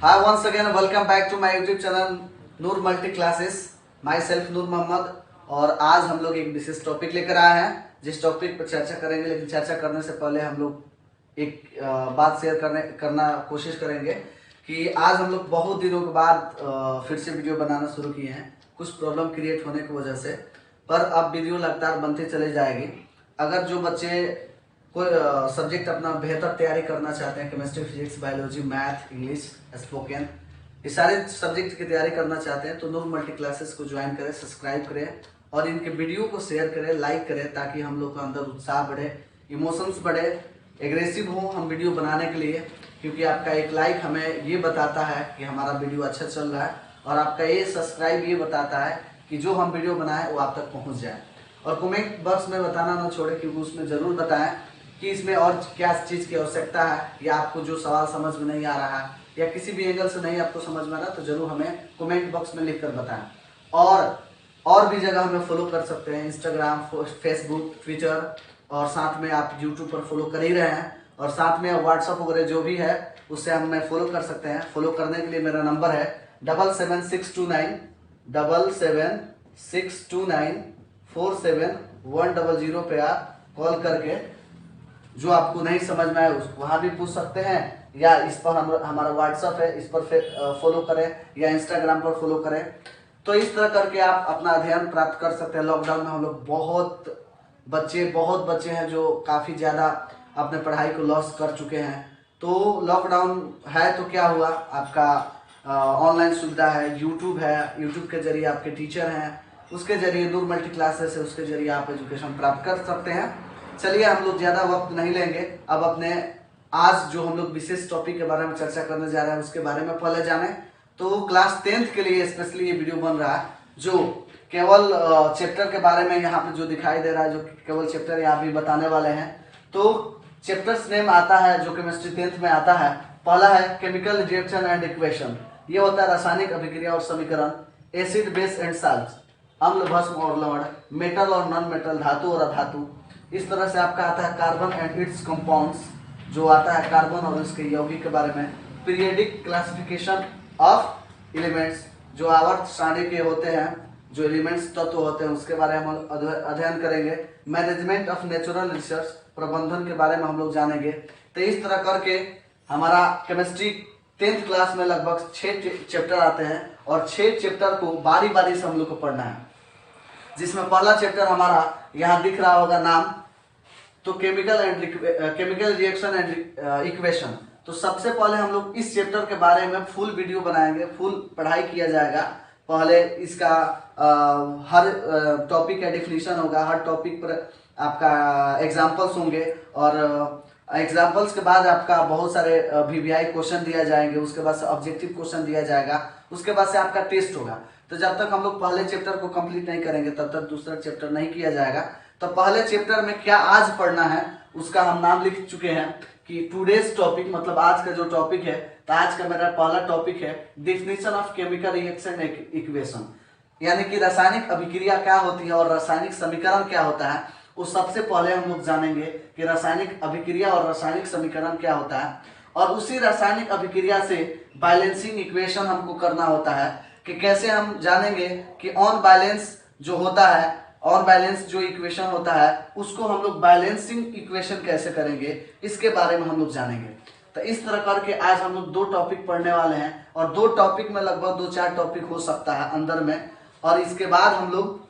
Hi, once again, welcome back to my YouTube channel Noor multi classes. Myself Noor Mohammad. और आज हम लोग एक विशेष टॉपिक लेकर आए हैं जिस टॉपिक पर चर्चा करेंगे। लेकिन चर्चा करने से पहले हम लोग एक बात शेयर करना कोशिश करेंगे कि आज हम लोग बहुत दिनों के बाद फिर से वीडियो बनाना शुरू किए हैं, कुछ प्रॉब्लम क्रिएट होने की वजह से। पर अब वीडियो लगातार बनती चली जाएगी। अगर जो बच्चे कोई सब्जेक्ट अपना बेहतर तैयारी करना चाहते हैं, chemistry, physics, biology, math, English, spoken, ये सारे सब्जेक्ट की तैयारी करना चाहते हैं तो नूर मल्टी क्लासेस को ज्वाइन करें, सब्सक्राइब करें और इनके वीडियो को शेयर करें, लाइक करें, ताकि हम लोग का अंदर उत्साह बढ़े, इमोशंस बढ़े, एग्रेसिव हो हम वीडियो बनाने के लिए। क्योंकि आपका एक लाइक हमें ये बताता है कि हमारा वीडियो अच्छा चल रहा है, और आपका ये सब्सक्राइब ये बताता है कि जो हम वीडियो बनाए वो आप तक पहुँच जाए। और कमेंट बॉक्स में बताना ना छोड़े, क्योंकि उसमें ज़रूर बताएं कि इसमें और क्या चीज़ की आवश्यकता है, या आपको जो सवाल समझ में नहीं आ रहा है या किसी भी एंगल से नहीं आपको समझ में आ रहा, तो जरूर हमें कमेंट बॉक्स में लिखकर बताएं। और भी जगह हमें फॉलो कर सकते हैं, इंस्टाग्राम, फेसबुक, ट्विटर, और साथ में आप यूट्यूब पर फॉलो कर ही रहे हैं, और साथ में व्हाट्सअप वगैरह जो भी है उससे हमें फॉलो कर सकते हैं। फॉलो करने के लिए मेरा नंबर है 7762947100 पे आप कॉल करके जो आपको नहीं समझ में आए वहाँ भी पूछ सकते हैं, या इस पर हमारा व्हाट्सअप है, इस पर फॉलो करें, या इंस्टाग्राम पर फॉलो करें। तो इस तरह करके आप अपना अध्ययन प्राप्त कर सकते हैं। लॉकडाउन में हम लोग बहुत बच्चे हैं जो काफ़ी ज़्यादा अपने पढ़ाई को लॉस कर चुके हैं। तो लॉकडाउन है तो क्या हुआ, आपका ऑनलाइन सुविधा है, यूट्यूब है, यूट्यूब के जरिए आपके टीचर हैं, उसके जरिए नूर मल्टी क्लासेस है, उसके जरिए आप एजुकेशन प्राप्त कर सकते हैं। चलिए हम लोग ज़्यादा वक्त नहीं लेंगे, अब अपने आज जो हम लोग विशेष टॉपिक के बारे में चर्चा करने जा रहे हैं उसके बारे में पहले जाने। तो क्लास 10th के लिए स्पेशली ये वीडियो बन रहा है, जो केवल चैप्टर के बारे में यहाँ पे जो दिखाई दे रहा है, जो केवल चैप्टर यहाँ भी बताने वाले हैं। तो चैप्टर्स नेम आता है जो केमिस्ट्री 10th में आता है। पहला है केमिकल रिएक्शन एंड इक्वेशन, ये होता है रासायनिक अभिक्रिया और समीकरण। एसिड, बेस एंड साल्ट, अम्ल, भस्म और लवण, मेटल और नॉन मेटल, धातु और अधातु। इस तरह से आपका आता है कार्बन एंड इट्स कंपाउंड्स, जो आता है कार्बन और इसके यौगिक के बारे में। पीरियडिक क्लासिफिकेशन ऑफ एलिमेंट्स, जो आवर्त सारणी के होते हैं, जो एलिमेंट्स तत्व होते हैं उसके बारे में हम अध्ययन करेंगे। मैनेजमेंट ऑफ नेचुरल रिसोर्स, प्रबंधन के बारे में हम लोग जानेंगे। तो इस तरह करके हमारा केमिस्ट्री 10th क्लास में लगभग 6 चैप्टर आते हैं, और 6 चैप्टर को बारी बारी से हम लोग को पढ़ना है। जिसमें पहला चैप्टर हमारा यहाँ दिख रहा होगा नाम, तो केमिकल रिएक्शन एंड इक्वेशन। तो सबसे पहले हम लोग इस चैप्टर के बारे में फुल वीडियो बनाएंगे, फुल पढ़ाई किया जाएगा। पहले इसका हर टॉपिक का डिफिनीशन होगा, हर टॉपिक पर आपका एग्जांपल्स होंगे, और एग्जांपल्स के बाद आपका बहुत सारे वीवीआई क्वेश्चन दिया जाएंगे, उसके बाद से ऑब्जेक्टिव क्वेश्चन दिया जाएगा, उसके बाद से आपका टेस्ट होगा। तो जब तक हम लोग पहले चैप्टर को कंप्लीट नहीं करेंगे तब तक दूसरा चैप्टर नहीं किया जाएगा। तो पहले चैप्टर में क्या आज पढ़ना है उसका हम नाम लिख चुके हैं कि टुडेज टॉपिक, मतलब आज का जो टॉपिक है। तो आज का मेरा पहला टॉपिक है definition of chemical reaction equation, यानी कि रासायनिक अभिक्रिया क्या होती है और रासायनिक समीकरण क्या होता है। वो सबसे पहले हम लोग जानेंगे कि रासायनिक अभिक्रिया और रासायनिक समीकरण क्या होता है, और उसी रासायनिक अभिक्रिया से बैलेंसिंग इक्वेशन हमको करना होता है। कि कैसे हम जानेंगे कि ऑन बैलेंस जो होता है, और बैलेंस जो इक्वेशन होता है उसको हम लोग बैलेंसिंग इक्वेशन कैसे करेंगे, इसके बारे में हम लोग जानेंगे। तो इस तरह करके आज हम लोग 2 टॉपिक पढ़ने वाले हैं, और 2 टॉपिक में लगभग 2-4 टॉपिक हो सकता है अंदर में। और इसके बाद हम लोग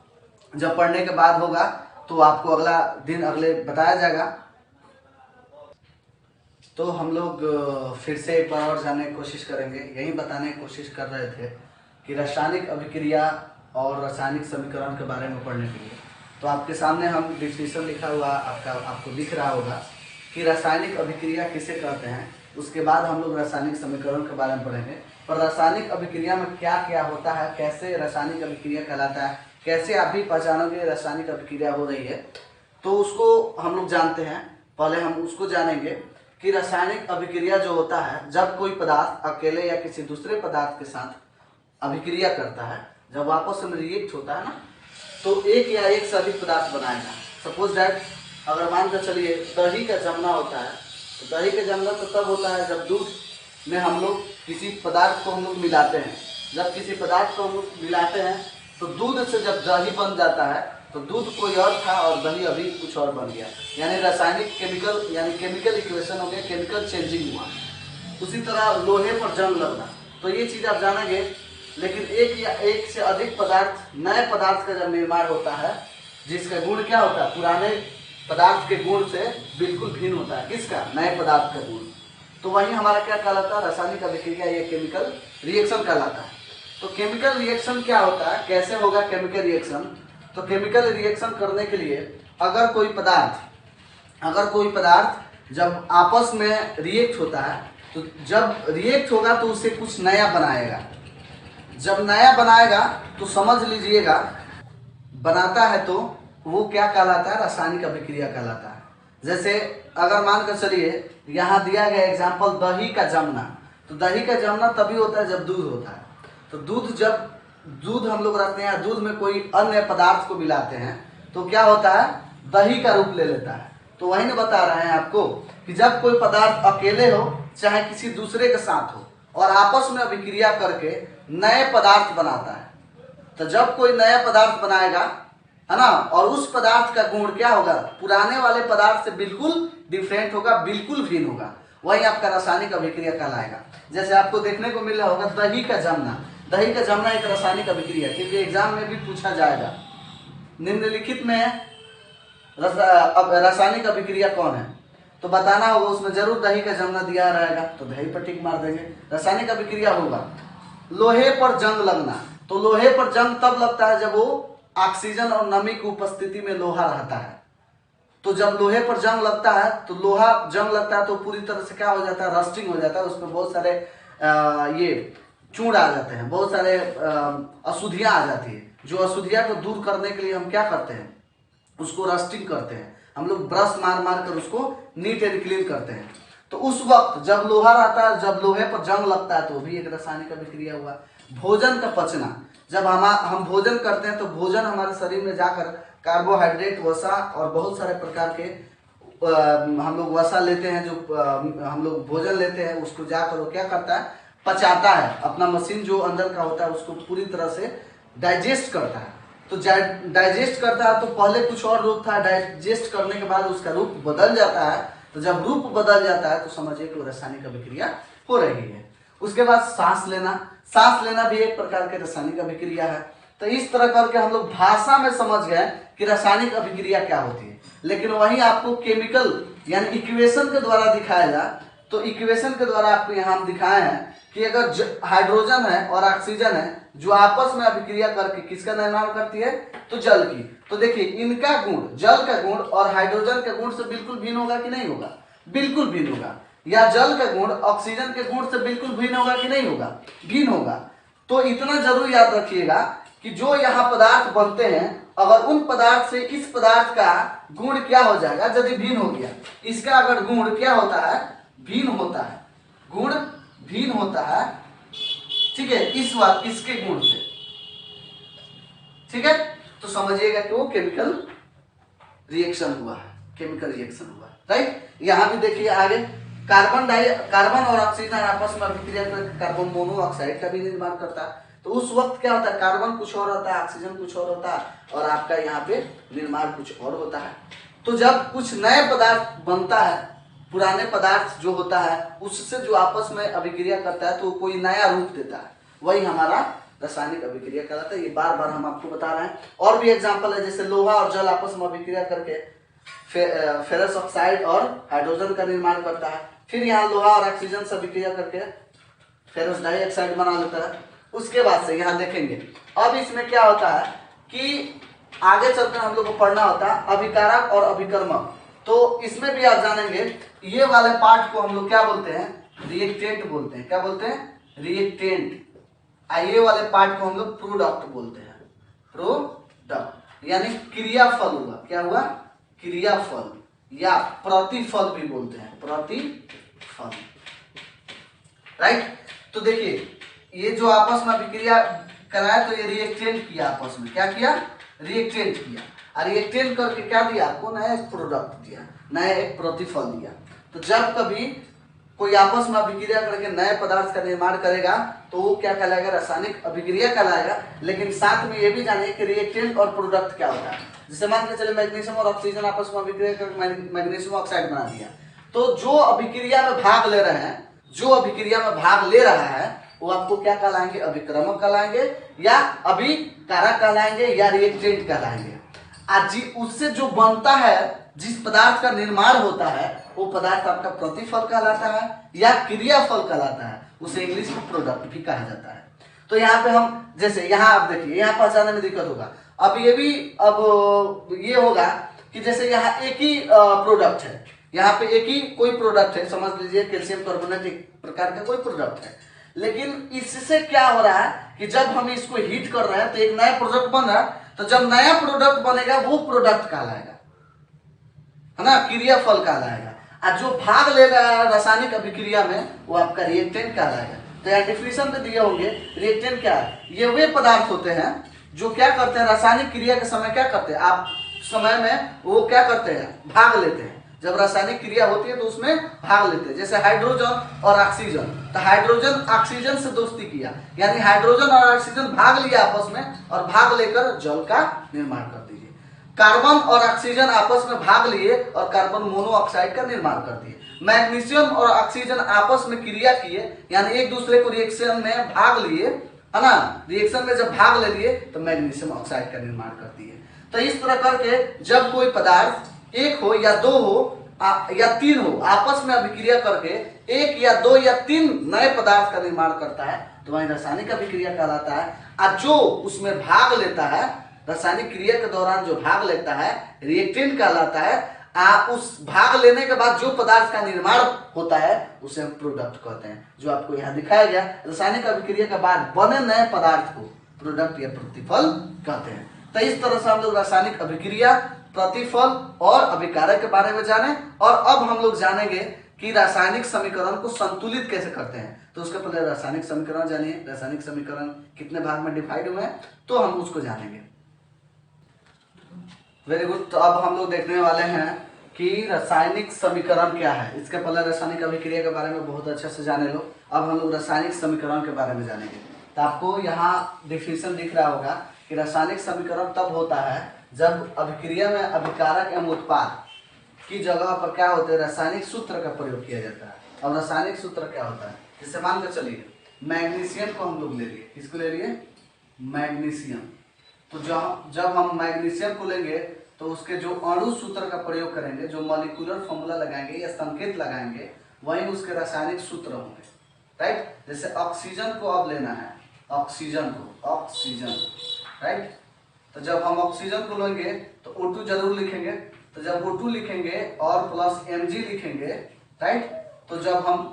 जब पढ़ने के बाद होगा तो आपको अगला दिन अगले बताया जाएगा। तो हम लोग फिर से एक बार और जानने की कोशिश करेंगे, यही बताने की कोशिश कर रहे थे कि रासायनिक अभिक्रिया और रासायनिक समीकरण के बारे में पढ़ने के लिए। तो आपके सामने हम डिफिनीशन लिखा हुआ आपको दिख रहा होगा कि रासायनिक अभिक्रिया किसे कहते हैं। उसके बाद हम लोग रासायनिक समीकरण के बारे में पढ़ेंगे। पर रासायनिक अभिक्रिया में क्या क्या होता है, कैसे रासायनिक अभिक्रिया कहलाता है, कैसे आप भी पहचानोगे रासायनिक अभिक्रिया हो रही है, तो उसको हम लोग जानते हैं। पहले हम उसको जानेंगे कि रासायनिक अभिक्रिया जो होता है, जब कोई पदार्थ अकेले या किसी दूसरे पदार्थ के साथ अभिक्रिया करता है, जब आपस में रिएक्ट होता है ना, तो एक या एक से अधिक पदार्थ बनाएगा। सपोज दैट अगर मान कर चलिए दही का जमना होता है, तो दही का जमना तो तब होता है जब दूध में हम लोग किसी पदार्थ को हम लोग मिलाते हैं। जब किसी पदार्थ को हम लोग मिलाते हैं तो दूध से जब दही बन जाता है तो दूध कोई और था और दही अभी कुछ और बन गया, यानी रासायनिक केमिकल यानी केमिकल इक्वेशन हो गया, केमिकल चेंजिंग हुआ। उसी तरह लोहे पर जंग लगना, तो ये चीज़ आप जानेंगे। लेकिन एक या एक से अधिक पदार्थ नए पदार्थ का जब निर्माण होता है जिसका गुण क्या होता है, पुराने पदार्थ के गुण से बिल्कुल भिन्न होता है। किसका? नए पदार्थ का गुण। तो वही हमारा क्या कहलाता है? रासायनिक अभिक्रिया या केमिकल रिएक्शन कहलाता है। तो केमिकल रिएक्शन क्या होता है, कैसे होगा केमिकल रिएक्शन? तो केमिकल रिएक्शन करने के लिए अगर कोई पदार्थ जब आपस में रिएक्ट होता है तो जब रिएक्ट होगा तो उससे कुछ नया बनाएगा। जब नया बनाएगा तो समझ लीजिएगा बनाता है तो वो क्या कहलाता है? रासायनिक अभिक्रिया कहलाता है। जैसे अगर मान कर चलिए यहाँ दिया गया एग्जाम्पल दही का जमना, तो दही का जमना तभी होता है जब दूध होता है। तो दूध हम लोग रखते हैं, दूध में कोई अन्य पदार्थ को मिलाते हैं तो क्या होता है? दही का रूप ले लेता है। तो वही ना बता रहे हैं आपको कि जब कोई पदार्थ अकेले हो चाहे किसी दूसरे के साथ हो और आपस में अभिक्रिया करके नए पदार्थ बनाता है, तो जब कोई नया पदार्थ बनाएगा है ना, और उस पदार्थ का गुण क्या होगा? पुराने वाले पदार्थ से बिल्कुल डिफरेंट होगा, बिल्कुल भिन्न होगा। वही आपका रासायनिक अभिक्रिया कहलाएगा। जैसे आपको देखने को मिल रहा होगा दही का जमना। दही का जमना एक रासायनिक अभिक्रिया, क्योंकि एग्जाम में भी पूछा जाएगा निम्नलिखित में रासायनिक अभिक्रिया कौन है, तो बताना होगा। उसमें जरूर दही का जमना दिया रहेगा तो दही पर टिक मार देंगे। रासायनिक अभिक्रिया होगा लोहे पर जंग लगना। तो लोहे पर जंग तब लगता है जब वो ऑक्सीजन और नमी की उपस्थिति में लोहा रहता है। तो जब लोहे पर जंग लगता है तो लोहा जंग लगता है तो पूरी तरह से क्या हो जाता है? रस्टिंग हो जाता है। उसमें बहुत सारे ये चूड़ आ जाते हैं, बहुत सारे अशुद्धियाँ आ जाती है। जो अशुद्धियाँ को दूर करने के लिए हम क्या करते हैं? उसको रस्टिंग करते हैं। हम लोग ब्रश मार मार कर उसको नीट एंड क्लीन करते हैं। तो उस वक्त जब लोहा रहता है, जब लोहे पर जंग लगता है तो भी एक रासायनिक अभिक्रिया हुआ। भोजन का पचना, जब हम भोजन करते हैं तो भोजन हमारे शरीर में जाकर कार्बोहाइड्रेट, वसा और बहुत सारे प्रकार के हम लोग वसा लेते हैं, जो हम लोग भोजन लेते हैं उसको जाकर वो क्या करता है? पचाता है। अपना मशीन जो अंदर का होता है उसको पूरी तरह से डाइजेस्ट करता है। तो डाइजेस्ट करता है तो पहले कुछ और रूप था, डाइजेस्ट करने के बाद उसका रूप बदल जाता है। तो जब रूप बदल जाता है तो समझिए कि रासायनिक अभिक्रिया हो रही है। उसके बाद सांस लेना भी एक प्रकार के रासायनिक अभिक्रिया है। तो इस तरह करके हम लोग भाषा में समझ गए कि रासायनिक अभिक्रिया क्या होती है। लेकिन वही आपको केमिकल यानी इक्वेशन के द्वारा दिखाया जाए तो इक्वेशन के द्वारा आपको यहाँ हम दिखाए हैं कि अगर हाइड्रोजन है और ऑक्सीजन है जो आपस में अभिक्रिया करके किसका निर्माण करती है? तो जल की। तो देखिए इनका गुण, जल का गुण और हाइड्रोजन के गुण से बिल्कुल भिन्न होगा कि नहीं होगा? बिल्कुल भिन्न होगा। या जल का गुण ऑक्सीजन के गुण से बिल्कुल भिन्न होगा कि नहीं होगा? भिन्न होगा। तो इतना जरूर याद रखिएगा कि जो यहाँ पदार्थ बनते हैं अगर उन पदार्थ से इस पदार्थ का गुण क्या हो जाएगा? यदि भिन्न हो गया, इसका अगर गुण क्या होता है? भिन्न होता है, गुण भिन्न होता है, ठीक है, इसके गुण से, ठीक है। तो समझिएगा कि वो केमिकल रिएक्शन हुआ है, केमिकल रिएक्शन हुआ, राइट। यहाँ भी देखिए आगे कार्बन और ऑक्सीजन आपस में अभिक्रिया करके कार्बन मोनोऑक्साइड का भी निर्माण करता है। तो उस वक्त क्या होता है? कार्बन कुछ और होता है, ऑक्सीजन कुछ और होता है और आपका यहाँ पे निर्माण कुछ और होता है। तो जब कुछ नए पदार्थ बनता है, पुराने पदार्थ जो होता है उससे जो आपस में अभिक्रिया करता है तो कोई नया रूप देता है, वही हमारा रासायनिक अभिक्रिया कहलाता है। ये बार बार हम आपको बता रहे हैं। और भी एग्जांपल है, जैसे लोहा और जल आपस में अभिक्रिया करके फेरस ऑक्साइड और हाइड्रोजन का निर्माण करता है। फिर यहाँ लोहा और ऑक्सीजन से अभिक्रिया करके फेरस डाइऑक्साइड बना लेता है। उसके बाद से यहाँ देखेंगे अब इसमें क्या होता है कि आगे चलकर हम लोग को पढ़ना होता है अभिकारक और अभिकर्मक। तो इसमें भी आप जानेंगे ये वाले पार्ट को हम लोग क्या बोलते हैं? रिएक्टेंट बोलते हैं। क्या बोलते हैं? रिएक्टेंट। ये वाले पार्ट को हम लोग प्रोडक्ट बोलते हैं। प्रोडक्ट यानी क्रियाफल हुआ। क्या हुआ? क्रियाफल या प्रतिफल भी बोलते हैं, प्रतिफल, राइट। तो देखिए ये जो आपस में अभिक्रिया कराया तो ये रिएक्टेंट किया, आपस में क्या किया? रिएक्टेंट किया। और रिएक्टेंट करके क्या दिया आपको? नया एक प्रोडक्ट दिया, नया एक प्रतिफल दिया। तो जब कभी कोई आपस में अभिक्रिया करके नए पदार्थ का निर्माण करेगा तो वो क्या कहलाएगा, रासायनिक अभिक्रिया कहलाएगा। लेकिन साथ में ये भी जानिए कि रिएक्टेंट और प्रोडक्ट क्या होता है। जैसे मान के चले मैग्नीशियम और ऑक्सीजन आपस में अभिक्रिया करके मैग्नीशियम ऑक्साइड बना दिया, तो जो अभिक्रिया में भाग ले रहे हैं, जो अभिक्रिया में भाग ले रहा है वो आपको क्या कहलाएंगे, अभिक्रमक कहलाएंगे या अभिकारक कहलाएंगे या रिएक्टेंट कहलाएंगे। आज उससे जो बनता है, जिस पदार्थ का निर्माण होता है, वो पदार्थ आपका प्रतिफल कहलाता है या क्रियाफल कहलाता है। उसे इंग्लिश में प्रोडक्ट भी कहा जाता है। तो यहाँ पे हम जैसे यहाँ आप देखिए, यहाँ पहचानने में दिक्कत होगा। अब ये भी अब ये होगा कि जैसे यहाँ एक ही प्रोडक्ट है, यहाँ पे एक ही कोई प्रोडक्ट है, समझ लीजिए कैल्शियम कार्बोनेट एक प्रकार का कोई प्रोडक्ट है। लेकिन इससे क्या हो रहा है कि जब हम इसको हीट कर रहे हैं तो एक नया प्रोडक्ट बन रहा है। तो जब नया प्रोडक्ट बनेगा वो प्रोडक्ट कहलाएगा, है ना, क्रियाफल कहलाएगा। और जो भाग ले रहा है रासायनिक अभिक्रिया में वो आपका रिएक्टेंट कहलाएगा। तो यहाँ डिफिनेशन पे दिए होंगे रिएक्टेंट क्या है। ये वे पदार्थ होते हैं जो क्या करते हैं, रासायनिक क्रिया के समय क्या करते हैं, आप समय में वो क्या करते हैं, भाग लेते हैं। जब रासायनिक क्रिया होती है तो उसमें भाग लेते हैं। जैसे हाइड्रोजन और ऑक्सीजन, तो हाइड्रोजन ऑक्सीजन से दोस्ती किया, यानी हाइड्रोजन और ऑक्सीजन भाग लिया आपस में और भाग लेकर जल का निर्माण कर दीजिए। कार्बन और ऑक्सीजन आपस में भाग लिए और कार्बन मोनोऑक्साइड का निर्माण कर दिए। मैग्नीशियम और ऑक्सीजन आपस में क्रिया किए, यानी एक दूसरे को रिएक्शन में भाग लिए, है ना, रिएक्शन में जब भाग ले लिए तो मैग्नीशियम ऑक्साइड का निर्माण कर दिए। तो इस तरह करके जब कोई पदार्थ एक हो या दो हो या तीन हो, आपस में अभिक्रिया करके एक या दो या तीन नए पदार्थ का निर्माण करता है तो वही रासायनिक अभिक्रिया कहलाता है। और जो उसमें भाग लेता है, रासायनिक क्रिया के दौरान जो भाग लेता है, रिएक्टेंट कहलाता है। उस भाग लेने के बाद जो पदार्थ का निर्माण होता है उसे हम प्रोडक्ट कहते हैं। जो आपको यहाँ दिखाया गया, रासायनिक अभिक्रिया के बाद बने नए पदार्थ को प्रोडक्ट या प्रतिफल कहते हैं। तो इस तरह से हम लोग रासायनिक अभिक्रिया, प्रतिफल और अभिकारक के बारे में जाने। और अब हम लोग जानेंगे कि रासायनिक समीकरण को संतुलित कैसे करते हैं। तो उसके पहले रासायनिक समीकरण जानिए, रासायनिक समीकरण कितने भाग में डिवाइड हुए हैं तो हम उसको जानेंगे। Very good. तो अब हम लोग देखने वाले हैं कि रासायनिक समीकरण क्या है। इसके पहले रासायनिक अभिक्रिया के बारे में बहुत अच्छे से जाने लो। अब हम लोग रासायनिक समीकरण के बारे में जानेंगे। तो आपको यहाँ डिफिनेशन दिख रहा होगा कि रासायनिक समीकरण तब होता है जब अभिक्रिया में अभिकारक एवं उत्पाद की जगह पर क्या होते हैं, रासायनिक सूत्र का प्रयोग किया जाता है। और रासायनिक सूत्र क्या होता है, जैसे मान कर चलिए मैग्नीशियम को हम लोग ले लिए, किसको ले लिए, मैग्नीशियम। तो जब हम मैग्नीशियम को लेंगे तो उसके जो अणु सूत्र का प्रयोग करेंगे, जो मॉलिक्यूलर फॉर्मूला लगाएंगे या संकेत लगाएंगे, वही उसके रासायनिक सूत्र होंगे, राइट। जैसे ऑक्सीजन को अब लेना है, ऑक्सीजन को, ऑक्सीजन, राइट। तो जब हम ऑक्सीजन को लेंगे तो O2 जरूर लिखेंगे। तो जब O2 लिखेंगे और प्लस Mg लिखेंगे, राइट। तो जब हम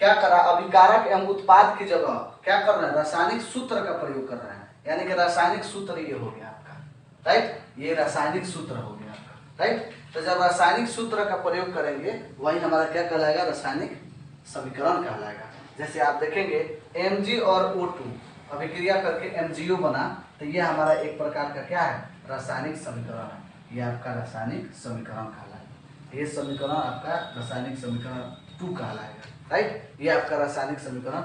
क्या करा, अभिकारक एवं उत्पाद की जगह क्या कर रहे हैं, रासायनिक सूत्र का प्रयोग कर रहे हैं। यानी कि रासायनिक सूत्र ये हो गया आपका, राइट। ये रासायनिक सूत्र हो गया आपका, राइट। तो जब रासायनिक सूत्र का प्रयोग करेंगे वही हमारा क्या कहलाएगा, रासायनिक समीकरण कहलाएगा। जैसे आप देखेंगे Mg और O2 अभिक्रिया करके MgO बना, तो ये हमारा एक प्रकार का क्या है, रासायनिक समीकरण है। ये आपका रासायनिक समीकरण कहलाएगा। ये समीकरण आपका रासायनिक समीकरण 2 कहलाएगा, राइट। ये आपका रासायनिक समीकरण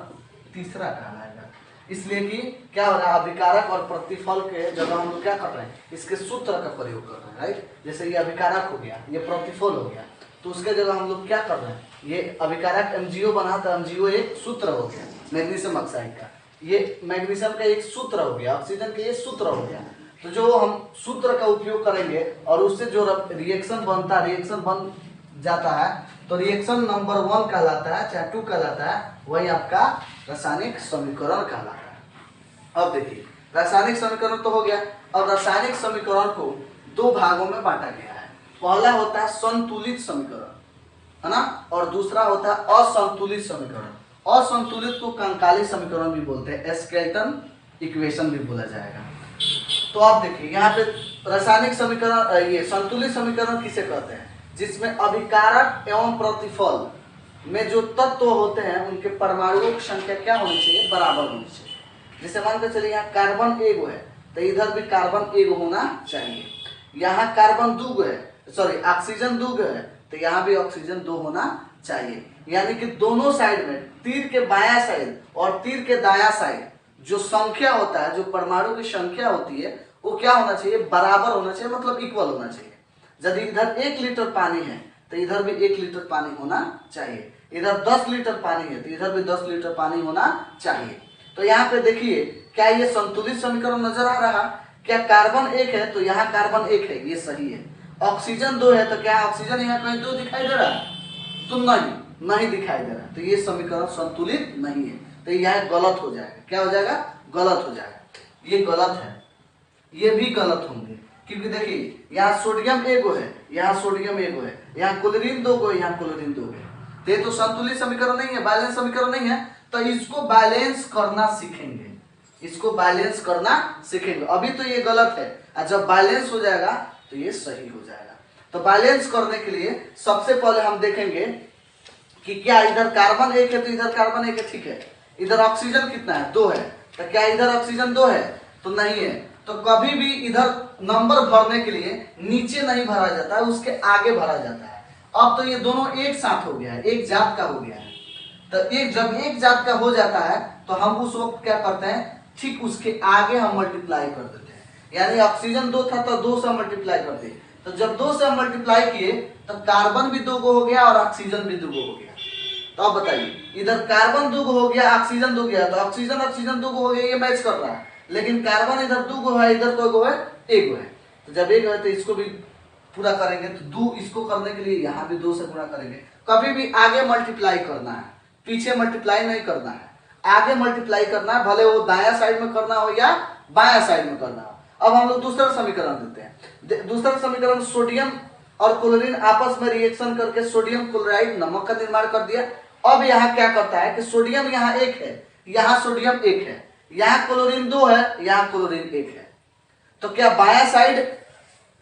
तीसरा कहलाएगा। इसलिए कि क्या हो रहा है, अभिकारक और प्रतिफल के जगह हम लोग क्या कर रहे हैं, इसके सूत्र का प्रयोग कर रहे हैं, राइट। जैसे ये अभिकारक हो गया, ये प्रतिफल हो गया, तो उसके जगह हम लोग क्या कर रहे हैं, ये अभिकारक MgO बना तो MgO एक सूत्र हो गया मैग्नीशियम ऑक्साइड का, ये मैग्नीशियम का एक सूत्र हो गया, ऑक्सीजन का ये सूत्र हो गया। तो जो हम सूत्र का उपयोग करेंगे और उससे जो रिएक्शन बनता है, रिएक्शन बन जाता है, तो रिएक्शन नंबर 1 कहलाता है, चाहे 2 कहलाता है, वही आपका रासायनिक समीकरण कहलाता है। अब देखिए रासायनिक समीकरण तो हो गया। अब रासायनिक समीकरण को 2 भागों में बांटा गया है। पहला होता है संतुलित समीकरण, है ना, और दूसरा होता है असंतुलित समीकरण। असंतुलित को कंकाली समीकरण भी बोलते हैं, स्केलेटन इक्वेशन भी बोला जाएगा। तो आप देखिए यहाँ पे रासायनिक समीकरण, ये संतुलित समीकरण किसे कहते हैं, जिसमें अभिकारक एवं प्रतिफल में जो तत्व होते हैं उनके परमाणुओं की संख्या क्या होनी चाहिए, बराबर होनी चाहिए। जैसे मानकर चलिए यहाँ कार्बन 1 है तो इधर भी कार्बन 1 होना चाहिए। यहाँ कार्बन 2 है, सॉरी ऑक्सीजन 2 है तो यहाँ भी ऑक्सीजन 2 होना चाहिए। यानी कि दोनों साइड में, तीर के बायां साइड और तीर के दायां साइड जो संख्या होता है, जो परमाणु की संख्या होती है, वो क्या होना चाहिए, बराबर होना चाहिए, मतलब इक्वल होना चाहिए। यदि इधर 1 लीटर पानी है तो इधर भी 1 लीटर पानी होना चाहिए, इधर 10 लीटर पानी है तो इधर भी 10 लीटर पानी होना चाहिए। तो यहाँ पे देखिए, क्या ये संतुलित समीकरण नजर आ रहा? क्या कार्बन 1 है तो यहाँ कार्बन 1 है, ये सही है। ऑक्सीजन 2 है तो क्या ऑक्सीजन यहाँ कहीं 2 दिखाई दे रहा? तो नहीं दिखाई दे रहा, तो ये समीकरण संतुलित नहीं है, तो यह गलत हो जाएगा। क्या हो जाएगा? गलत हो जाएगा, ये गलत है, ये भी गलत होंगे, क्योंकि देखिए यहाँ सोडियम 1 है, यहाँ सोडियम 1 है, यहाँ क्लोरीन 2 है, यहाँ क्लोरीन 2 है, तो ये तो संतुलित समीकरण नहीं है, बैलेंस समीकरण नहीं है। तो इसको बैलेंस करना सीखेंगे, इसको बैलेंस करना सीखेंगे। अभी तो ये गलत है, और जब बैलेंस हो जाएगा तो ये सही हो जाएगा। तो बैलेंस करने के लिए सबसे पहले हम देखेंगे कि क्या इधर कार्बन 1 है तो इधर कार्बन 1 है, ठीक है। इधर ऑक्सीजन कितना है? 2 है, तो क्या इधर ऑक्सीजन 2 है? तो नहीं है। तो कभी भी इधर नंबर भरने के लिए नीचे नहीं भरा जाता है, उसके आगे भरा जाता है। अब तो ये दोनों एक साथ हो गया है, एक जात का हो गया है। तो एक जब एक जात का हो जाता है तो हम उस वक्त क्या करते हैं, ठीक उसके आगे हम मल्टीप्लाई कर देते हैं। यानी ऑक्सीजन 2 था तो 2 से मल्टीप्लाई करते, तो जब 2 से हम मल्टीप्लाई किए तो कार्बन भी 2 हो गया और ऑक्सीजन भी 2 हो गया। तो अब बताइए, इधर कार्बन 2 हो गया, ऑक्सीजन 2 गया, तो ऑक्सीजन 2 हो गया, ये मैच कर रहा है। लेकिन कार्बन इधर 2 है, इधर कोई है 1 है, तो जब 1 है तो इसको भी पूरा करेंगे, तो 2 इसको करने के लिए यहाँ भी 2 से गुणा करेंगे। कभी भी आगे मल्टीप्लाई करना है, पीछे मल्टीप्लाई नहीं करना है, आगे मल्टीप्लाई करना है, भले वो दायां साइड में करना हो या बायां साइड में करना हो। अब हम लोग दूसरा समीकरण देते हैं। दूसरा समीकरण, सोडियम और क्लोरीन आपस में रिएक्शन करके सोडियम क्लोराइड नमक का निर्माण कर दिया। अब यहाँ क्या करता है कि सोडियम यहाँ 1 है, यहाँ सोडियम 1 है, यहाँ क्लोरीन 2 है, यहाँ क्लोरीन 1 है। तो क्या बायां साइड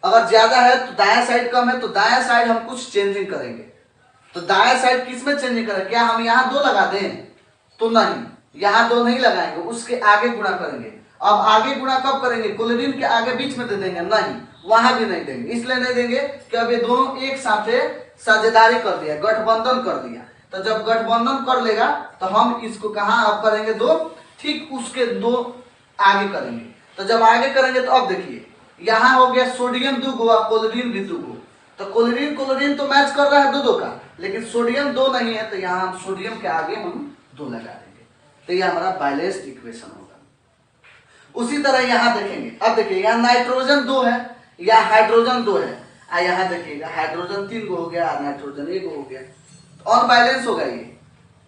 अगर ज्यादा है तो दायां साइड कम है, तो दायां साइड हम कुछ चेंजिंग करेंगे। तो दायां साइड किस में चेंजिंग करेंगे? क्या हम यहाँ 2 लगा दें? तो नहीं, यहाँ 2 नहीं लगाएंगे, उसके आगे गुणा करेंगे। अब आगे गुणा कब करेंगे? क्लोरीन के आगे बीच में दे देंगे? नहीं, वहां भी नहीं देंगे। इसलिए नहीं देंगे कि अब ये दोनों एक साथ साझेदारी कर दिया, गठबंधन कर दिया। तो जब गठबंधन कर लेगा तो हम इसको कहाँ अब करेंगे? 2, ठीक उसके 2 आगे करेंगे। तो जब आगे करेंगे तो अब देखिए, यहाँ हो गया सोडियम 2 और क्लोरीन भी 2। तो क्लोरीन तो मैच कर रहा है 2 का, लेकिन सोडियम 2 नहीं है, तो यहाँ हम सोडियम के आगे हम 2 लगा देंगे। तो यह हमारा बैलेंस्ड इक्वेशन होगा। उसी तरह यहाँ देखेंगे, अब देखिए यहाँ नाइट्रोजन 2 है या हाइड्रोजन 2 है, यहाँ देखिएगा हाइड्रोजन 3 हो गया, नाइट्रोजन 1 हो गया, तो अनबैलेंस होगा ये।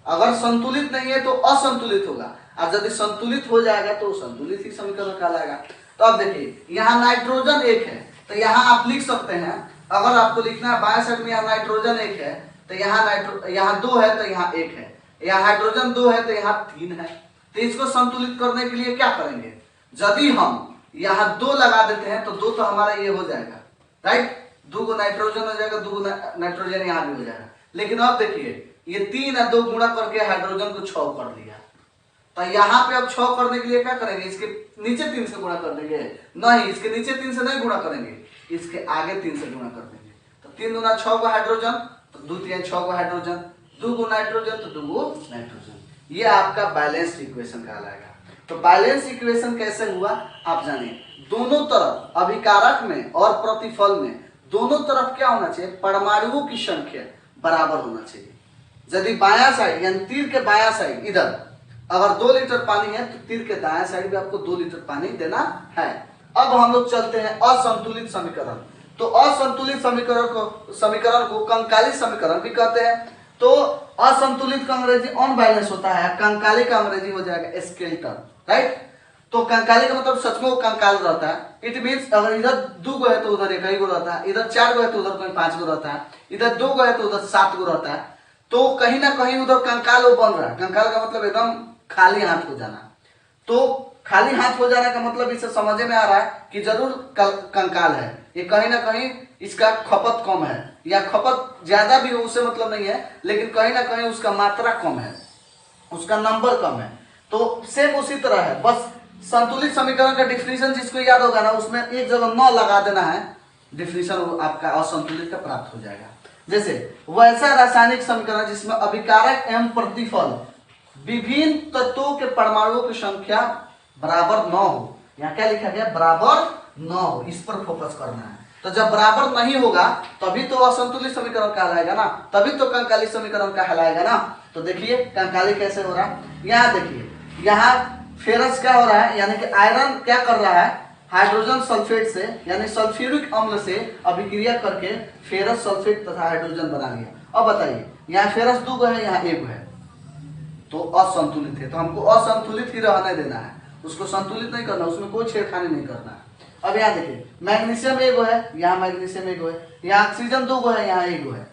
अगर संतुलित नहीं है तो असंतुलित होगा, और यदि संतुलित हो जाएगा तो संतुलित ही समीकरण कहलाएगा। तो अब देखिए यहाँ नाइट्रोजन 1 है, तो यहाँ आप लिख सकते हैं, अगर आपको लिखना है बाएं साइड में यहाँ नाइट्रोजन 1 है तो यहाँ 2 है तो यहाँ 1 है, यहाँ हाइड्रोजन 2 है तो यहाँ 3 है। तो इसको संतुलित करने के लिए क्या करेंगे? यदि हम यहाँ 2 लगा देते हैं तो 2 तो हमारा ये हो जाएगा, राइट, 2 को नाइट्रोजन हो जाएगा, 2 को नाइट्रोजन यहाँ भी हो जाएगा। लेकिन अब देखिए ये 3 है, 2 गुणा करके हाइड्रोजन को 6 कर दिया। तो यहाँ पे अब 6 करने के लिए क्या करेंगे? इसके नीचे 3 से गुणा कर देंगे? नहीं, इसके नीचे 3 से नहीं गुणा करेंगे, इसके आगे 3 से गुणा कर देंगे। तो 3 दूना 6 को हाइड्रोजन, तो 2 3 6 को हाइड्रोजन, 2 को नाइट्रोजन तो 2 को नाइट्रोजन। ये आपका बैलेंस्ड इक्वेशन कहलाएगा। तो बैलेंस इक्वेशन कैसे हुआ आप जानिए। दोनों तरफ अभिकारक में और प्रतिफल में दोनों तरफ क्या होना चाहिए? परमाणुओं की संख्या बराबर होना चाहिए। यदि बायां साइड यानी तीर के बायां साइड इधर अगर 2 लीटर पानी है तो तीर के दायां साइड भी आपको 2 लीटर पानी देना है। अब हम लोग चलते हैं असंतुलित समीकरण। तो असंतुलित समीकरण को कंकाली समीकरण भी कहते हैं। तो असंतुलित का अंग्रेजी अनबैलेंस होता है, कंकाली का अंग्रेजी हो जाएगा स्केलेटन, राइट। तो कंकाली का मतलब सच में वो कंकाल रहता है। इट मीन्स अगर इधर 2 गो है तो उधर 1 गो रहता है, इधर 4 गो है तो उधर कहीं 5 गो रहता है, इधर 2 गो है तो उधर 7 गो रहता है। तो कहीं ना कहीं उधर कंकाल वो बन रहा है। कंकाल का मतलब एकदम खाली हाथ हो जाना। तो खाली हाथ हो जाने का मतलब इसे समझ में आ रहा है कि जरूर कंकाल है, ये कहीं ना कहीं इसका खपत कम है या खपत ज्यादा भी हो उससे मतलब नहीं है, लेकिन कहीं ना कहीं उसका मात्रा कम है, उसका नंबर कम है। तो सेम उसी तरह है, बस संतुलित समीकरण का डिफिनीशन जिसको याद होगा ना, उसमें एक जगह 9 लगा देना है, डिफिनीशन आपका असंतुलित का प्राप्त हो जाएगा। जैसे वैसा रासायनिक समीकरण जिसमें अभिकारक एवं प्रतिफल विभिन्न तत्वों के परमाणुओं की संख्या बराबर न हो। यहाँ क्या लिखा गया, बराबर न हो, इस पर फोकस करना है। तो जब बराबर नहीं होगा तभी तो असंतुलित समीकरण कहलाएगा ना, तभी तो कंकाली समीकरण कहलाएगा ना। तो देखिए कंकाली कैसे हो रहा है, यहाँ देखिए, यहाँ फेरस क्या हो रहा है, यानी कि आयरन क्या कर रहा है, हाइड्रोजन सल्फेट से यानी सल्फ्यूरिक अम्ल से अभिक्रिया करके फेरस सल्फेट तथा हाइड्रोजन बना लिया। अब बताइए यहाँ फेरस 2 है, यहाँ 1 है, तो असंतुलित है। तो हमको असंतुलित ही रहने देना है, उसको संतुलित नहीं करना, उसमें कोई छेड़खानी नहीं करना है। अब यहाँ देखिए मैग्नीशियम 1 है, यहाँ मैग्नीशियम 1 है, यहाँ ऑक्सीजन 2 है, यहाँ 1 है,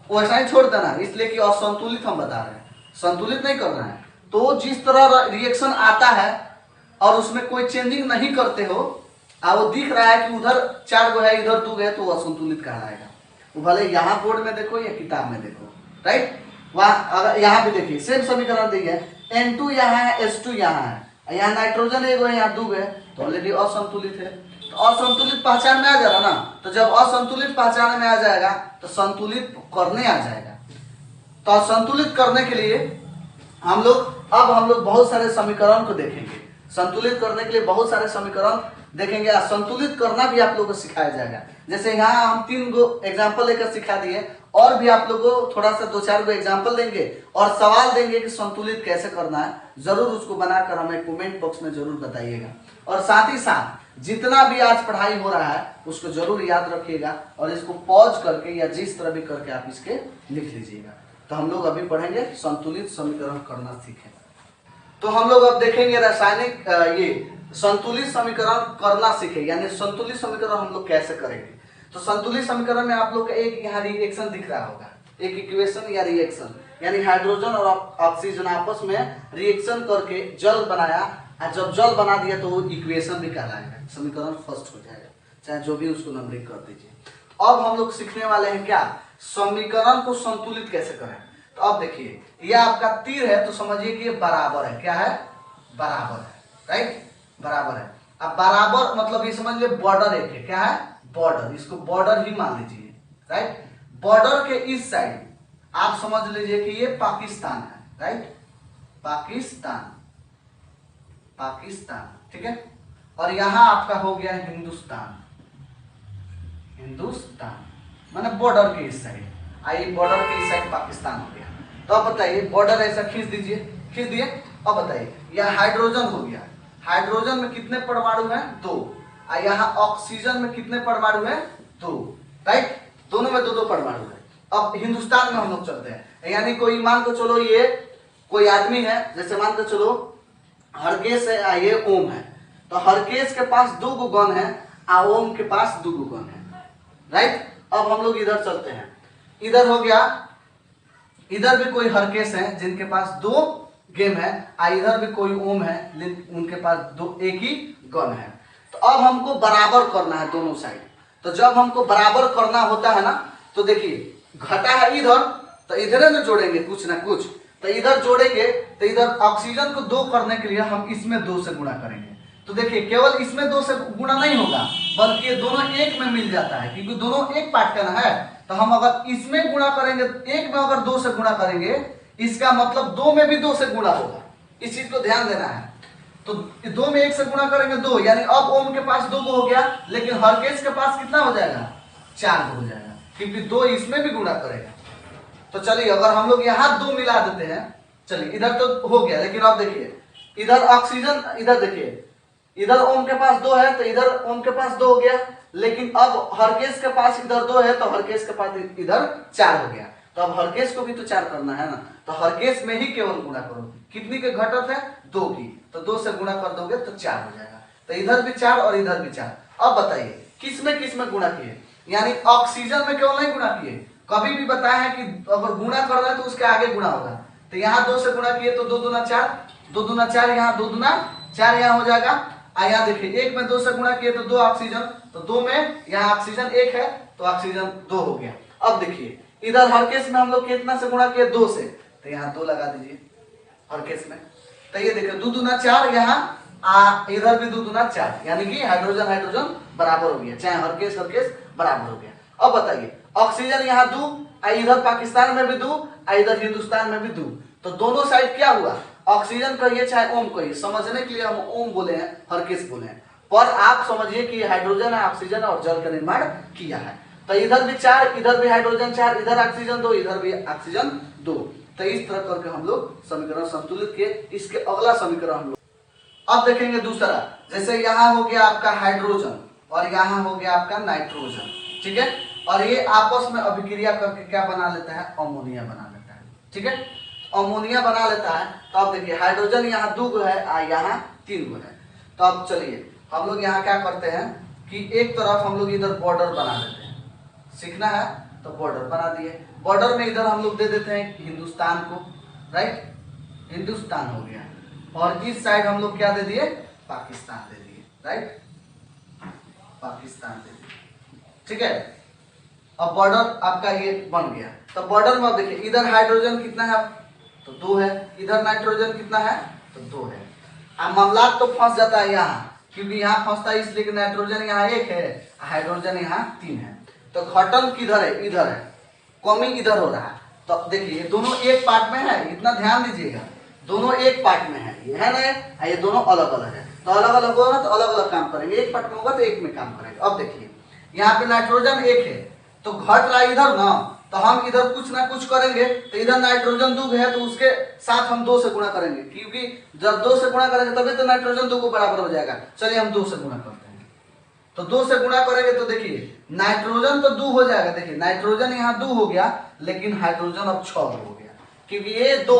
वैसा ही छोड़ देना, इसलिए कि असंतुलित हम बता रहे हैं, संतुलित नहीं करना है। तो जिस तरह रिएक्शन आता है और उसमें कोई चेंजिंग नहीं करते हो, वो दिख रहा है कि उधर 4 है इधर 2 है, तो असंतुलित कहलाएगा। वो भले यहाँ बोर्ड में देखो या किताब में देखो, राइट। वहाँ अगर यहाँ भी देखिए सेम समीकरण दी है, N2 यहाँ है, H2 यहाँ है, यहाँ नाइट्रोजन 1 है, यहाँ 2 है, तो ऑलरेडी असंतुलित है। तो असंतुलित पहचान में आ जाएगा ना, तो जब असंतुलित पहचान में आ जाएगा तो संतुलित करने आ जाएगा। तो संतुलित करने के लिए हम लोग बहुत सारे समीकरण को देखेंगे, संतुलित करने के लिए बहुत सारे समीकरण देखेंगे, और संतुलित करना भी आप लोगों को सिखाया जाएगा। जैसे यहाँ हम 3 गो एग्जाम्पल लेकर सिखा दिए, और भी आप लोगों को थोड़ा सा 2-4 गो एग्जाम्पल देंगे और सवाल देंगे कि संतुलित कैसे करना है। जरूर उसको बनाकर हमें कमेंट बॉक्स में जरूर बताइएगा, और साथ ही साथ जितना भी आज पढ़ाई हो रहा है उसको जरूर याद रखिएगा, और इसको पॉज करके या जिस तरह भी करके आप इसके लिख लीजिएगा। तो हम लोग अभी पढ़ेंगे संतुलित समीकरण करना सीखें। तो हम लोग अब देखेंगे रासायनिक ये संतुलित समीकरण करना सीखे, यानी संतुलित समीकरण हम लोग कैसे करेंगे। तो संतुलित समीकरण में आप लोग का एक यहाँ रिएक्शन दिख रहा होगा, एक इक्वेशन या रिएक्शन, यानी हाइड्रोजन और ऑक्सीजन आपस में रिएक्शन करके जल बनाया, और जब जल बना दिया तो वो इक्वेशन भी कहलाएगा, समीकरण फर्स्ट हो जाएगा, चाहे जो भी उसको नंबरिंग कर दीजिए। अब हम लोग सीखने वाले हैं क्या, समीकरण को संतुलित कैसे करें। तो अब देखिए यह आपका तीर है, तो समझिए कि ये बराबर है, क्या है, बराबर है, राइट, बराबर है। अब बराबर मतलब ये समझ लीजिए बॉर्डर एक है, क्या है, बॉर्डर, इसको बॉर्डर ही मान लीजिए, राइट। बॉर्डर के इस साइड आप समझ लीजिए कि ये पाकिस्तान है, राइट, पाकिस्तान, पाकिस्तान, ठीक है। और यहां आपका हो गया हिंदुस्तान, हिंदुस्तान माने बॉर्डर के इस साइड, आइए बॉर्डर के इस साइड पाकिस्तान हो गया। तो अब बताइए बॉर्डर ऐसा खींच दीजिए, खींच दिए। अब बताइए यह हाइड्रोजन हो गया, हाइड्रोजन में कितने परमाणु हैं, 2, और यहाँ ऑक्सीजन में कितने परमाणु हैं, 2, राइट, दोनों में 2-2 परमाणु है। अब हिंदुस्तान में हम लोग चलते हैं, यानी कोई मान के चलो ये कोई आदमी है, जैसे मान के चलो हरकेश है, ये ओम है, तो हरकेश के पास 2 गो गन है, और ओम के पास 2 गो गन है, राइट। अब हम लोग इधर चलते हैं, इधर हो गया, इधर भी कोई हरकेश है जिनके पास 2 गेम है, और इधर भी कोई ओम है उनके पास 2 एक ही गन है। तो अब हमको बराबर करना है दोनों साइड। तो जब हमको बराबर करना होता है ना, तो देखिए घटा है इधर, तो इधर में जोड़ेंगे कुछ ना कुछ, तो इधर जोड़ेंगे, तो इधर ऑक्सीजन को 2 करने के लिए हम इसमें 2 से गुणा करेंगे। तो देखिए केवल इसमें 2 से गुणा नहीं होगा, बल्कि ये दोनों एक में मिल जाता है, क्योंकि दोनों एक पार्ट का ना है। तो हम अगर इसमें गुणा करेंगे, एक में अगर 2 से गुणा करेंगे, इसका मतलब 2 में भी 2 से गुणा होगा, इस चीज को ध्यान देना है। तो 2 में 1 से गुणा करेंगे 2, यानी अब ओम के पास 2 हो गया, लेकिन हरकेश के पास कितना हो जाएगा, 4 हो जाएगा, क्योंकि 2 इसमें भी गुणा करेगा। तो चलिए अगर हम लोग यहाँ 2 मिला देते हैं, चलिए इधर तो हो गया, लेकिन अब देखिए इधर ऑक्सीजन, इधर देखिए इधर ओम के पास 2 है, तो इधर ओम के पास 2 हो गया, लेकिन अब हरकेश के पास इधर 2 है, तो हरकेश के पास इधर 4 हो गया। तो अब हरकेश को भी तो 4 करना है ना, तो हरकेश में ही केवल गुणा करो, कितनी के घटक है, 2 की, तो 2 से गुणा कर दोगे तो 4 हो जाएगा। तो इधर भी 4 और इधर भी 4। अब बताइए किस में गुणा किए, यानी ऑक्सीजन में केवल नहीं गुणा किए, कभी भी बताया है कि अगर गुणा कर रहा है तो उसके आगे गुणा होगा। तो यहाँ 2 से गुणा किए तो 2 दूना 4, 2 दूना 4, यहाँ 2 दूना 4 यहाँ हो जाएगा। यहाँ देखिए 1 में 2 से गुणा किए तो 2 ऑक्सीजन, तो 2 में यहाँ ऑक्सीजन 1 है, तो ऑक्सीजन 2 हो गया। अब देखिए इधर हरकेश में हम लोग कितना से गुणा किए, 2 से, तो यहाँ 2 लगा दीजिए हरकेश में। तो ये देखिए 2 दूना 4, यहाँ इधर भी 2 दूना 4, यानी कि हाइड्रोजन हाइड्रोजन बराबर हो गया, चाहे हरकेश हरकेश बराबर हो गया। अब बताइए ऑक्सीजन यहाँ दू, इधर पाकिस्तान में भी दू, इधर हिंदुस्तान में भी दू, तो दोनों साइड क्या हुआ, ऑक्सीजन कहिए चाहे ओम कहिए, समझने के लिए हम ओम बोले हैं, हरकिस बोले हैं, पर आप समझिए कि हाइड्रोजन है, ऑक्सीजन और जल का निर्माण किया है। तो इधर भी 4, इधर भी हाइड्रोजन 4, इधर ऑक्सीजन 2, इधर भी ऑक्सीजन 2। तो इस तरह करके हम लोग समीकरण संतुलित किए। इसके अगला समीकरण हम लोग अब देखेंगे दूसरा, जैसे यहाँ हो गया आपका हाइड्रोजन और यहाँ हो गया आपका नाइट्रोजन, ठीक है, और ये आपस में अभिक्रिया करके क्या बना लेता है, अमोनिया बना लेता है, ठीक है, अमोनिया बना लेता है। तो अब देखिए हाइड्रोजन यहाँ 2 गो है और यहाँ 3 गो है। तो अब चलिए हम लोग यहाँ क्या करते हैं कि एक तरफ हम लोग इधर बॉर्डर बना देते हैं, सीखना है तो बॉर्डर बना दिए, बॉर्डर में इधर हम लोग दे देते हैं हिंदुस्तान को, राइट, हिंदुस्तान हो गया, और इस साइड हम लोग क्या दे दिए, पाकिस्तान दे दिए, राइट, पाकिस्तान दे दिए, ठीक है। अब बॉर्डर आपका ये बन गया। तो बॉर्डर में देखिए इधर हाइड्रोजन कितना है, तो 2 है, इधर नाइट्रोजन कितना है, तो 2 है। अब मामला तो फंस जाता है यहाँ, क्योंकि यहाँ फंसता है इसलिए कि नाइट्रोजन यहाँ 1 है, हाइड्रोजन यहाँ 3 है। तो घटन किधर है, इधर है, कमी इधर हो रहा है। तो देखिए ये दोनों एक पार्ट में है, इतना ध्यान दीजिएगा, दोनों एक पार्ट में है, ये है ना, ये दोनों अलग अलग है। तो अलग अलग होगा तो अलग अलग काम करेंगे, एक पार्ट में होगा तो एक में काम करेंगे। अब देखिए यहाँ पे नाइट्रोजन 1 है तो घट रहा है इधर ना, तो हम इधर कुछ ना कुछ करेंगे, तो इधर नाइट्रोजन 2 है तो उसके साथ हम 2 से गुणा करेंगे, क्योंकि जब 2 से गुणा करेंगे तभी तो नाइट्रोजन 2 को बराबर हो जाएगा। चलिए हम 2 से गुणा करते हैं, तो 2 से गुणा करेंगे तो देखिए नाइट्रोजन तो 2 हो जाएगा, देखिए नाइट्रोजन यहाँ 2 हो गया, लेकिन हाइड्रोजन अब 6 हो गया, क्योंकि ये 2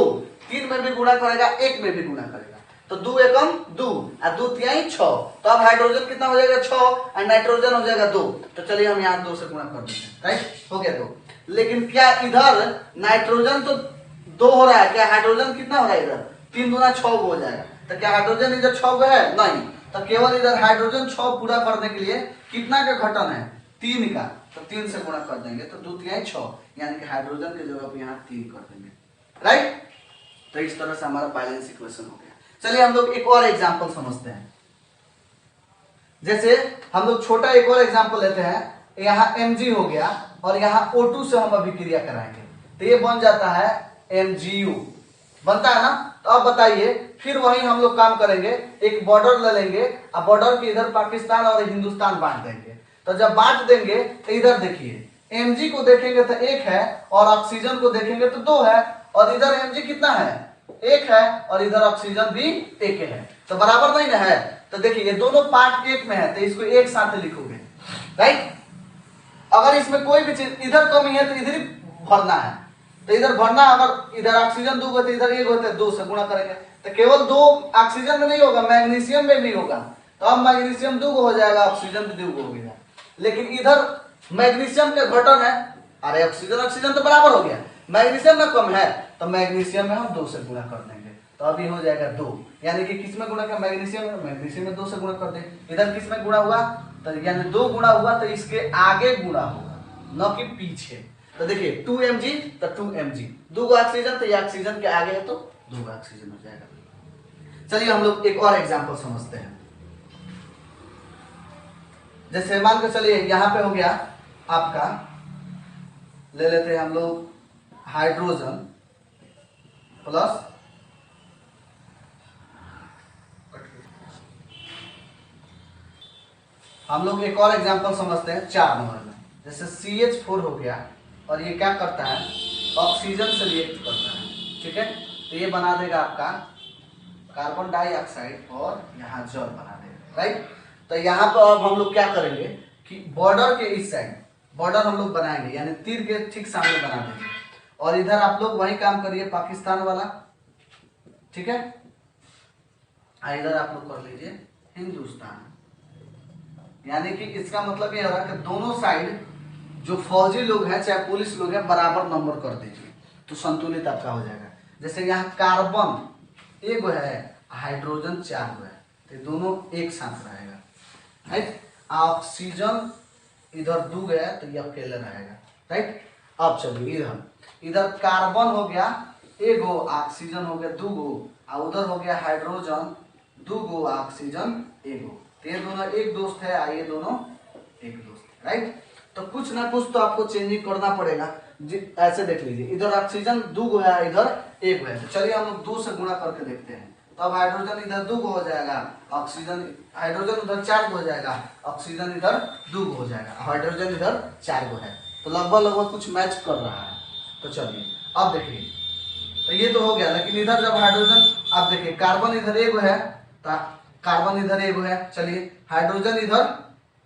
3 में भी गुणा करेगा, 1 में भी गुणा करेगा, तो 2 एकम 2 और 2 तिहाई 6। तो अब हाइड्रोजन कितना हो जाएगा, 6, और नाइट्रोजन हो जाएगा 2। तो चलिए हम यहाँ 2 से गुणा कर देते हैं, राइट, हो गया 2। लेकिन क्या इधर नाइट्रोजन तो 2 हो रहा है, क्या हाइड्रोजन कितना हो रहा है, इधर 3 दूना 6 हो जाएगा। तो क्या हाइड्रोजन इधर 6 है, नहीं, तो केवल इधर हाइड्रोजन 6 पूरा करने के लिए कितना का घटन है, 3 का, तो 3 से गुणा कर देंगे तो 2 तिहाई 6, यानी कि हाइड्रोजन की जगह पे यहाँ 3 कर देंगे, राइट। तो इस तरह से हमारा बैलेंस इक्वेशन हो गया। चलिए हम लोग एक और एग्जांपल समझते हैं, जैसे हम लोग छोटा एक और एग्जांपल लेते हैं, यहाँ Mg हो गया और यहाँ O2 से हम अभिक्रिया कराएंगे, तो ये बन जाता है MgU, बनता है ना। तो अब बताइए, फिर वही हम लोग काम करेंगे, एक बॉर्डर ले लेंगे और बॉर्डर के इधर पाकिस्तान और हिंदुस्तान बांट देंगे। तो जब बांट देंगे तो इधर देखिए Mg को देखेंगे तो 1 है, और ऑक्सीजन को देखेंगे तो 2 है, और इधर Mg कितना है, 1 है, और इधर ऑक्सीजन भी 1 है, तो बराबर नहीं ना है। तो देखिए ये दोनों पार्ट एक में है, तो इसको एक साथ लिखोगे, राइट। अगर इसमें कोई भी चीज इधर कमी है तो इधर ही भरना है, तो इधर भरना, अगर इधर ऑक्सीजन 2 तो इधर 1 होता है, 2 से गुणा करेंगे, तो केवल 2 ऑक्सीजन में नहीं होगा, मैग्नीशियम में भी होगा, तो अब मैग्नीशियम 2 हो जाएगा, ऑक्सीजन भी 2 हो गया। लेकिन इधर मैग्नीशियम का घटन है, अरे ऑक्सीजन तो बराबर हो गया, मैग्नीशियम में कम है, तो मैग्नीशियम में हम 2 से गुणा कर देंगे, तो अभी हो जाएगा 2, यानी कि किस में गुणा किया, मैग्नीशियम में 2 से गुणा कर देंगे। इधर किस में गुणा हुआ, तो यानी 2 गुणा हुआ, तो इसके आगे गुणा होगा, न कि पीछे। तो देखिए 2Mg तो 2Mg, 2 ऑक्सीजन, तो ये ऑक्सीजन के आगे है तो 2 ऑक्सीजन हो जाएगा। चलिए हम लोग एक और एग्जांपल समझते हैं, जैसे मान के चलिए यहाँ पे हो गया आपका, ले लेते हैं हम लोग हाइड्रोजन प्लस हम लोग एक और एग्जांपल समझते हैं 4 नंबर में, जैसे CH4 हो गया, और ये क्या करता है, ऑक्सीजन से रिएक्ट करता है, ठीक है, तो ये बना देगा आपका कार्बन डाइऑक्साइड और यहाँ जल बना देगा, राइट। तो यहाँ पर अब हम लोग क्या करेंगे कि बॉर्डर के इस साइड बॉर्डर हम लोग बनाएंगे, यानी तीर के ठीक सामने बना देंगे, और इधर आप लोग वही काम करिए पाकिस्तान वाला, ठीक है, इधर आप लोग कर लीजिए हिंदुस्तान, यानी कि इसका मतलब ये हो रहा है कि दोनों साइड जो फौजी लोग हैं चाहे पुलिस लोग हैं बराबर नंबर कर दीजिए, तो संतुलित आपका हो जाएगा। जैसे यहाँ कार्बन 1 है, हाइड्रोजन 4 है, तो दोनों एक साथ रहेगा, राइट। ऑक्सीजन इधर 2 गया तो ये अकेले रहेगा, राइट। अब चलिए इधर कार्बन हो गया 1 गो, ऑक्सीजन हो गया 2 गो, और उधर हो गया हाइड्रोजन 2 गो, ऑक्सीजन 1 गो, तो ये दोनों एक दोस्त है, ये दोनों एक दोस्त है, राइट। तो कुछ ना कुछ तो आपको चेंजिंग करना पड़ेगा। ऐसे देख लीजिए, इधर ऑक्सीजन 2 है, इधर 1 है। तो चलिए हम लोग 2 से गुणा करके देखते हैं। तो अब हाइड्रोजन इधर 2 हो जाएगा, ऑक्सीजन हाइड्रोजन उधर 4 हो जाएगा, ऑक्सीजन इधर 2 हो जाएगा, हाइड्रोजन इधर 4 है। तो लगभग कुछ मैच कर रहा है। तो चलिए अब देखिए, तो ये तो हो गया, लेकिन इधर जब हाइड्रोजन, अब देखिए कार्बन इधर 1 है, तो कार्बन इधर 1 है। चलिए हाइड्रोजन इधर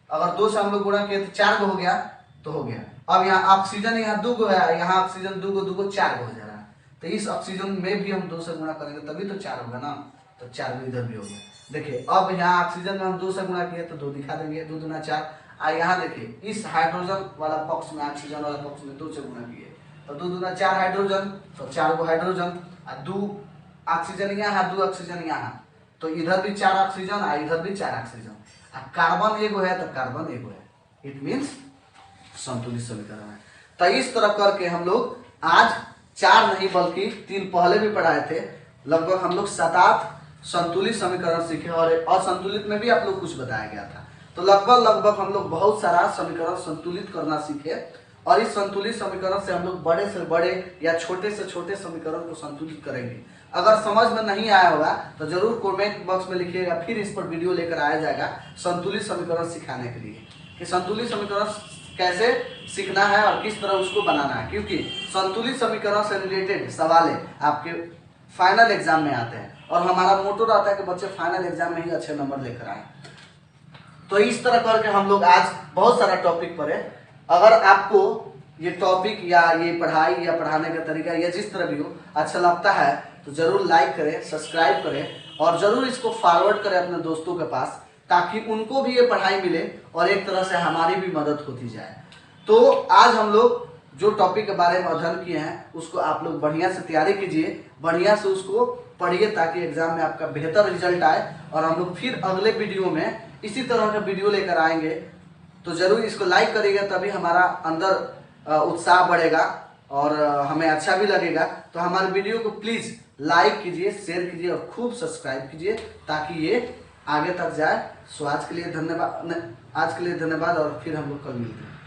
अगर 2 से हम लोग गुणा किए तो 4 हो गया, तो हो गया। अब यहाँ ऑक्सीजन यहाँ 2 है, यहाँ ऑक्सीजन 2 4 हो जा रहा है। तो इस ऑक्सीजन में भी हम 2 से गुणा करेंगे तभी तो 4 होगा ना। तो 4 भी इधर भी हो गया। देखिए अब यहाँ ऑक्सीजन में हम 2 से गुणा किए तो 2 दिखा देंगे, 2 दूना 4। यहाँ देखिए इस हाइड्रोजन वाला पक्ष में ऑक्सीजन वाला पक्ष में 2 से गुणा किए तो 2 दूना 4 हाइड्रोजन, तो 4 गो हाइड्रोजन और 2 ऑक्सीजन यहाँ, 2 ऑक्सीजन यहाँ। तो इधर भी 4 ऑक्सीजन और इधर भी 4 ऑक्सीजन। कार्बन 1 है तो कार्बन 1 है, इट मीन्स संतुलित समीकरण है। तो इस तरह करके हम लोग आज 4 नहीं बल्कि 3 पहले भी पढ़ाए थे। लगभग हम लोग 7-8 संतुलित समीकरण सीखे और असंतुलित में भी आप लोग कुछ बताया गया था। तो लगभग हम लोग बहुत सारा समीकरण संतुलित करना सीखे और इस संतुलित समीकरण से हम लोग बड़े से बड़े या छोटे से छोटे समीकरण को संतुलित करेंगे। अगर समझ में नहीं आया होगा तो जरूर कमेंट बॉक्स में लिखिएगा, फिर इस पर वीडियो लेकर आया जाएगा संतुलित समीकरण सिखाने के लिए कि संतुलित समीकरण कैसे सीखना है और किस तरह उसको बनाना है। क्योंकि संतुलित समीकरण से रिलेटेड सवाल आपके फाइनल एग्जाम में आते हैं और हमारा मोटो रहता है कि बच्चे फाइनल एग्जाम में ही अच्छे नंबर लेकर आए। तो इस तरह करके हम लोग आज बहुत सारा टॉपिक पढ़े। अगर आपको ये टॉपिक या ये पढ़ाई या पढ़ाने का तरीका या जिस तरह भी हो अच्छा लगता है तो जरूर लाइक करें, सब्सक्राइब करें और जरूर इसको फॉरवर्ड करें अपने दोस्तों के पास, ताकि उनको भी ये पढ़ाई मिले और एक तरह से हमारी भी मदद होती जाए। तो आज हम लोग जो टॉपिक के बारे में अध्ययन किए हैं उसको आप लोग बढ़िया से तैयारी कीजिए, बढ़िया से उसको पढ़िए ताकि एग्जाम में आपका बेहतर रिजल्ट आए। और हम लोग फिर अगले वीडियो में इसी तरह का वीडियो लेकर आएंगे। तो जरूर इसको लाइक करिएगा, तभी हमारा अंदर उत्साह बढ़ेगा और हमें अच्छा भी लगेगा। तो हमारे वीडियो को प्लीज लाइक कीजिए, शेयर कीजिए और खूब सब्सक्राइब कीजिए ताकि ये आगे तक जाए। सो आज के लिए धन्यवाद और फिर हम लोग कल मिलते हैं।